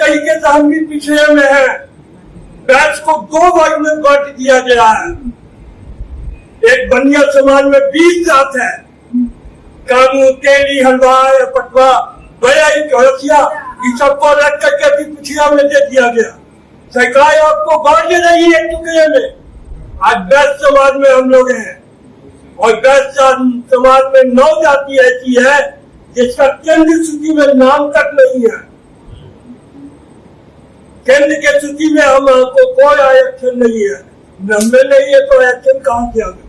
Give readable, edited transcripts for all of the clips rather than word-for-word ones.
तरीके से हम भी पिछड़े में हैं। बैच को 2 भाग में बांट दिया गया है। एक बनिया समाज में 20 जात है, कानू, तेली, हलवाई, पटवा, बयाई, कौरसिया, इस सबको रख करके भी पिछड़ा में दे दिया गया। सरकार आपको बांट रही है टुकड़े में। आज बैच समाज में हम लोग हैं और बैच समाज में 9 जाति ऐसी है जिसका केंद्र सूची में नाम तक नहीं है। केंद्र के सूची में हमको कोई आरक्षण नहीं है, नंबर नहीं है तो आरक्षण कहाँ से आ गया?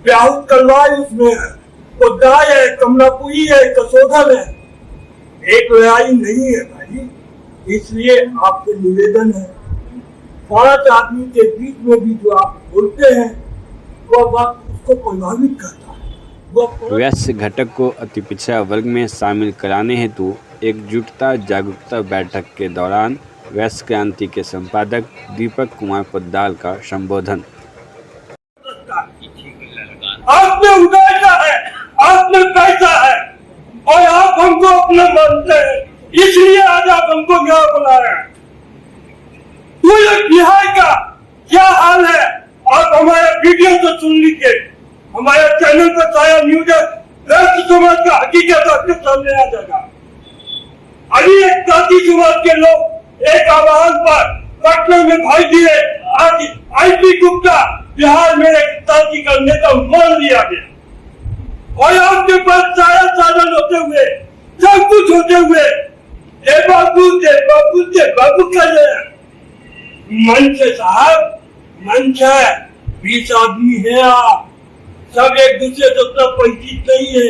ब्याहुत कलवाई उसमें है, उद्दाय है, कमलापुरी है, कसोधन है, एक लड़ाई नहीं है भाई। इसलिए आपसे निवेदन है, 5 आदमी के बीच में भी जो आप बोलते हैं वह बात उसको प्रभावित करता है। वैश्य घटक को अति पिछड़ा वर्ग में शामिल कराने हेतु एकजुटता जागरूकता बैठक के दौरान वैश्य क्रांति के संपादक दीपक कुमार पोद्दार का संबोधन। आपने उड़ाया है, आपने पैसा है और आप हमको अपना मानते हैं, इसलिए आज आप हमको यहाँ बुला रहे हैं। पूरे बिहार का क्या हाल है आप हमारे वीडियो तो सुन लीजिए। हमारे चैनल पर साया न्यूज वैश्य समाज का हकीकत आपके सामने आ जाएगा। अभी एक जाति समाज के लोग एक आवाज पर पटना में भाई दिए। आज आईपी गुप्ता बिहार में एक जाति का नेता मान लिया गया और आपके पास सारा साधन होते हुए, सब कुछ होते हुए जय बाबू जय बाबू जय बाबू कर रहे हैं। मंच साहब, मंच है, 20 आदमी है, आप सब एक दूसरे से उतना परिचित नहीं है।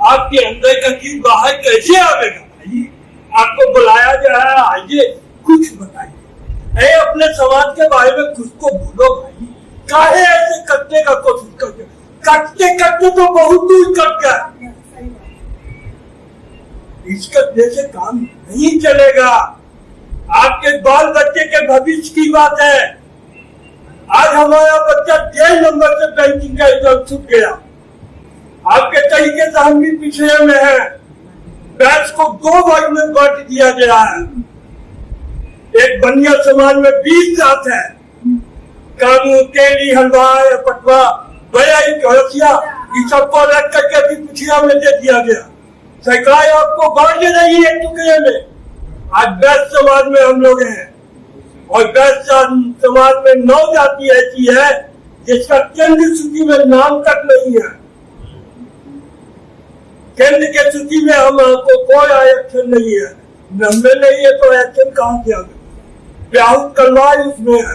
आपके अंदर का चीज बाहर कैसे आवेगा भाई? आपको बुलाया गया है, आइए कुछ बताइए। अपने समाज के बारे में कुछ को बोलो भाई। काहे ऐसे करने का कोशिश करते? कटते कटते तो बहुत दूर कट गया। इसका जैसे काम नहीं चलेगा। आपके बाल बच्चे के भविष्य की बात है। आज हमारा बच्चा 1.5 नंबर से बैंकिंग का एग्जाम छूट गया। आपके तरीके से हम भी पिछड़े में हैं। बैच को 2 भाग में बांट दिया गया है। एक बनिया समाज में 20 जात है, कानू, तेली, हलवाई, पटवा, बयाई, कौरसिया, इस सबको रख करके भी पिछड़ा में दे दिया गया। सरकार आपको बांट रही है टुकड़े में। आज बैच समाज में हम लोग हैं और बैच समाज में 9 जाति ऐसी है जिसका केंद्र सूची में नाम तक नहीं है। केंद्र के सूची में हमको कोई आरक्षण नहीं है, नंबर नहीं है तो आरक्षण कहाँ से आ गया? ब्याहुत कलवाई उसमें है,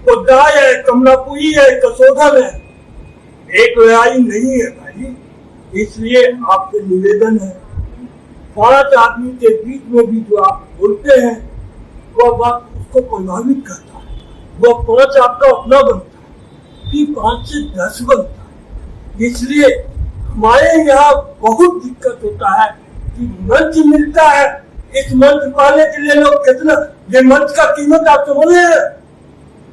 उद्दाय है, कमलापुरी है, कसोधन है, एक लड़ाई नहीं है भाई। इसलिए आपसे निवेदन है, 5 आदमी के बीच में भी जो आप बोलते हैं वह बात उसको प्रभावित करता है। वह 5 आपका अपना बनता है कि 5 से 10 बनता है। इसलिए हमारे यहाँ बहुत दिक्कत होता है कि मंच मिलता है। इस मंच पाने के लिए लोग कितना, ये मंच का कीमत आप समझ रहे हैं?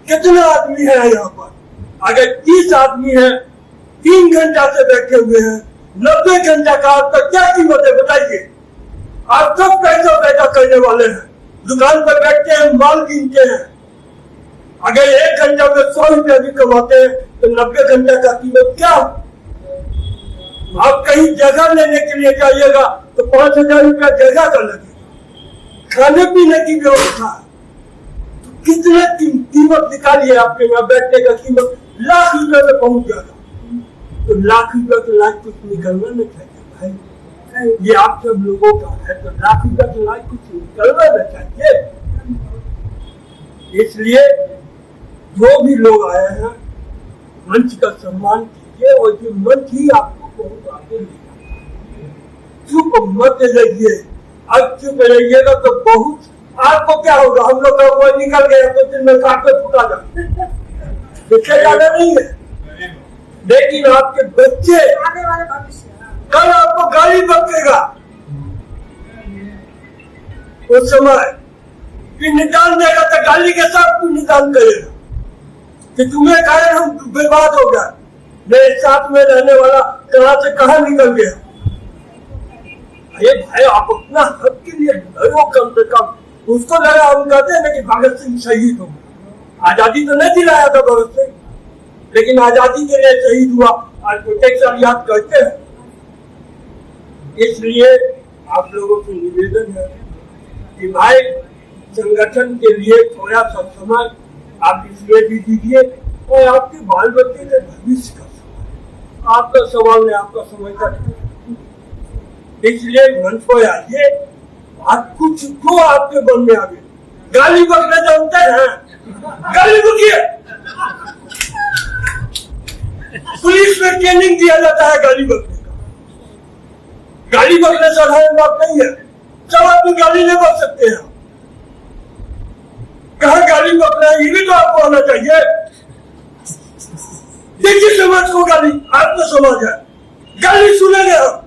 कितना आदमी है यहाँ पर? अगर 30 आदमी है, 3 घंटा से बैठे हुए हैं, 90 घंटा का आपका क्या कीमत है बताइए? आप सब पैसा करने वाले हैं, दुकान पर बैठते हैं, माल गिनते हैं। अगर 1 घंटा में 100 रुपया भी कमाते हैं तो 90 घंटा का कीमत क्या? आप कहीं जगह लेने के लिए जाइएगा तो 5,000 रुपया जगह का लगेगा। खाने पीने की व्यवस्था तो कितने कीमत निकालिए। आपके यहाँ बैठने का कीमत लाख रुपए में पहुंच जाएगा। तो लाख रुपए के लाख कुछ निकलना नहीं चाहिए भाई। ये आप सब लोगों का है तो लाख रुपए के लाख कुछ निकलना नहीं चाहिए। इसलिए जो भी लोग आए हैं मंच का सम्मान कीजिए और ये मंच ही आपको बहुत आगे ले जाता है। चुप मत रहिए। अब चुप रहिएगा तो बहुत आपको क्या होगा? हम लोग का वो निकल गया तो दिन में काट कर फुटा जाए, इससे ज्यादा नहीं है। लेकिन आपके बच्चे कल आपको गाली बकेगा। उस समय पिंडदान देगा तो गाली के साथ पिंडदान करेगा कि तुम्हें कारण हम बर्बाद हो गया, मेरे साथ में रहने वाला कहां से कहां निकल गया। अरे भाई आप अपना हक के लिए लड़ो कम से कम। उसको लगा, हम कहते हैं ना कि भगत सिंह शहीद हो, आजादी तो नहीं दिलाया था भगत सिंह, लेकिन आजादी के लिए शहीद हुआ, आज प्रोटेक्शन याद करते हैं। इसलिए आप लोगों से निवेदन है कि भाई संगठन के लिए थोड़ा सा समय आप इसलिए भी दीजिए, और आपके बाल बच्चे के भविष्य का सवाल, आपका सवाल नहीं, आपका समय का, इसलिए मंच पर आइए, आप कुछ को आपके मन में आ गए। गाली बकना जानते हैं, गाली बकिए, पुलिस में ट्रेनिंग दिया जाता है गाली बकने का, गाली बकने साधारण बात नहीं है, सब आदमी गाली नहीं बक सकते हैं, कहा गाली बकना है, ये भी तो आपको आना चाहिए। देखिए समाज को गाली, आपका समाज है, गाली सुनेंगे हम।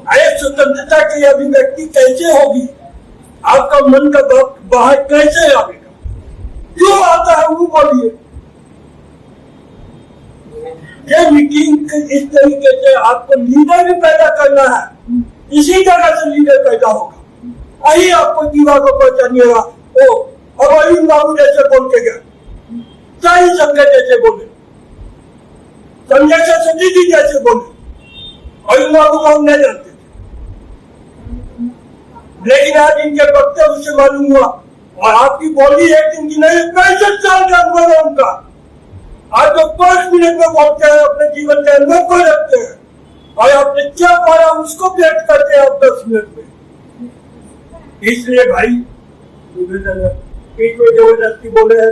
अरे स्वतंत्रता की अभिव्यक्ति कैसे होगी, आपका मन का बाहर कैसे आएगा, जो आता है वो बोलिए। ये मीटिंग इस तरीके से आपको लीडर भी पैदा करना है, इसी जगह से लीडर पैदा होगा, यही आपको दीवार को पहचानिएगा। ओ अब अरुण बाबू जैसे बोल के गए, सही संजय जैसे बोले, संजय सरस्वती जी जैसे बोले, अरुण बाबू को हम नहीं जानते, लेकिन आज इनके वक्तव्य से मालूम हुआ, और आपकी बोली एक दिन की नहीं, 65 साल का अनुभव है उनका। आज तो 5 मिनट में बोलते हैं, अपने जीवन के अनुभव को रखते हैं, और आपने क्या पाया उसको व्यक्त करते हैं आप 10 मिनट में। इसलिए भाई निवेदन है, कोई जबरदस्ती बोले है